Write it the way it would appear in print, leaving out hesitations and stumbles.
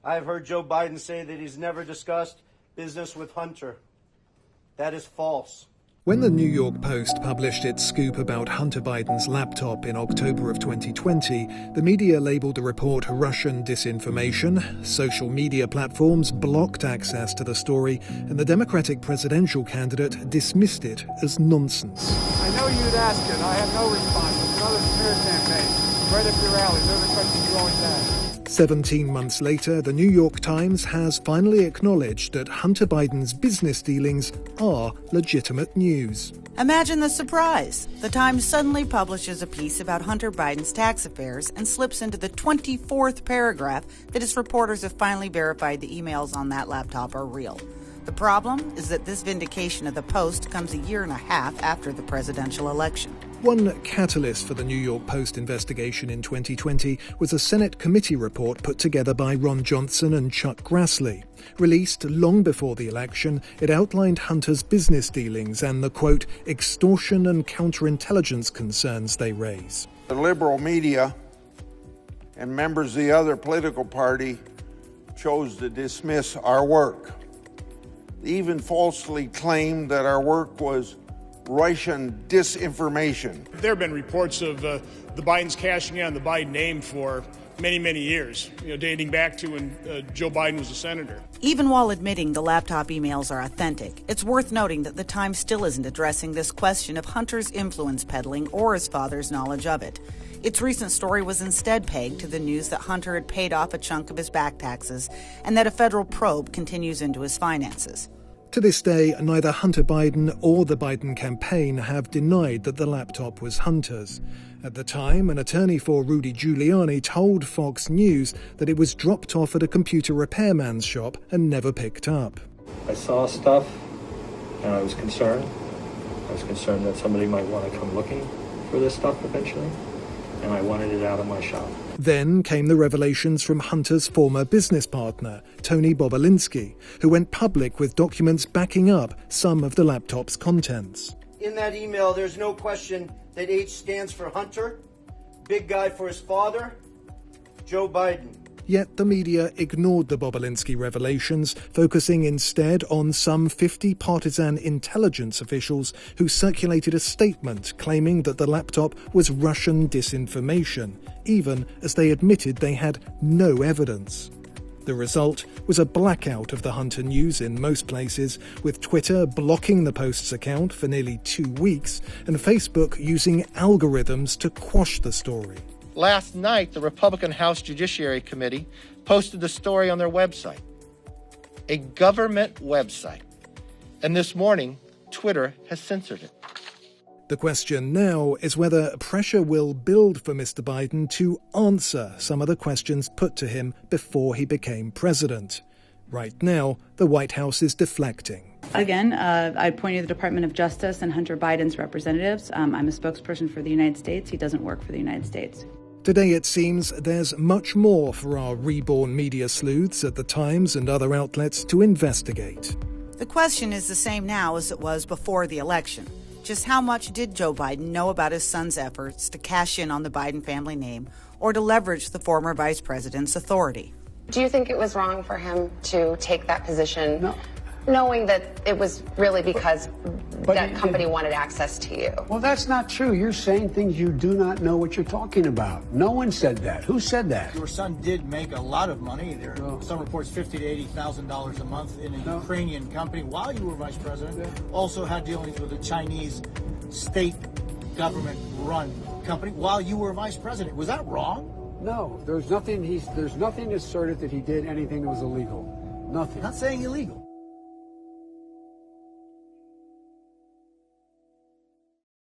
I've heard Joe Biden say that he's never discussed business with Hunter. That is false. When the New York Post published its scoop about Hunter Biden's laptop in October of 2020, the media labeled the report Russian disinformation, social media platforms blocked access to the story, and the Democratic presidential candidate dismissed it as nonsense. I know you'd ask it. I have no response. It's another smear campaign. Right up your alley. Those are questions you always ask. 17 months later, the New York Times has finally acknowledged that Hunter Biden's business dealings are legitimate news. Imagine the surprise. The Times suddenly publishes a piece about Hunter Biden's tax affairs and slips into the 24th paragraph that its reporters have finally verified the emails on that laptop are real. The problem is that this vindication of the Post comes a year and a half after the presidential election. One catalyst for the New York Post investigation in 2020 was a Senate committee report put together by Ron Johnson and Chuck Grassley. Released long before the election, it outlined Hunter's business dealings and the, quote, extortion and counterintelligence concerns they raise. The liberal media and members of the other political party chose to dismiss our work. They even falsely claimed that our work was Russian disinformation. There have been reports of the Bidens cashing in on the Biden name for many, many years, dating back to when Joe Biden was a senator. Even while admitting the laptop emails are authentic, it's worth noting that the Times still isn't addressing this question of Hunter's influence peddling or his father's knowledge of it. Its recent story was instead pegged to the news that Hunter had paid off a chunk of his back taxes and that a federal probe continues into his finances. To this day, neither Hunter Biden or the Biden campaign have denied that the laptop was Hunter's. At the time, an attorney for Rudy Giuliani told Fox News that it was dropped off at a computer repairman's shop and never picked up. I saw stuff and I was concerned. I was concerned that somebody might want to come looking for this stuff eventually, and I wanted it out of my shop. Then came the revelations from Hunter's former business partner, Tony Bobulinski, who went public with documents backing up some of the laptop's contents. In that email, there's no question that H stands for Hunter, big guy for his father, Joe Biden. Yet the media ignored the Bobulinski revelations, focusing instead on some 50 partisan intelligence officials who circulated a statement claiming that the laptop was Russian disinformation, even as they admitted they had no evidence. The result was a blackout of the Hunter news in most places, with Twitter blocking the Post's account for nearly 2 weeks and Facebook using algorithms to quash the story. Last night, the Republican House Judiciary Committee posted the story on their website, a government website. And this morning, Twitter has censored it. The question now is whether pressure will build for Mr. Biden to answer some of the questions put to him before he became president. Right now, the White House is deflecting. Again, I point you to the Department of Justice and Hunter Biden's representatives. I'm a spokesperson for the United States. He doesn't work for the United States. Today, it seems there's much more for our reborn media sleuths at the Times and other outlets to investigate. The question is the same now as it was before the election. Just how much did Joe Biden know about his son's efforts to cash in on the Biden family name or to leverage the former vice president's authority? Do you think it was wrong for him to take that position? No. Knowing that it was really because that company wanted access to you? Well, that's not true. You're saying things you do not know what you're talking about. No one said that. Who said that? Your son did make a lot of money. There are some reports $50,000 to $80,000 a month in a Ukrainian company while you were vice president. Also had dealings with a Chinese state government-run company while you were vice president. Was that wrong? No, there's nothing asserted that he did anything that was illegal. Nothing. Not saying illegal.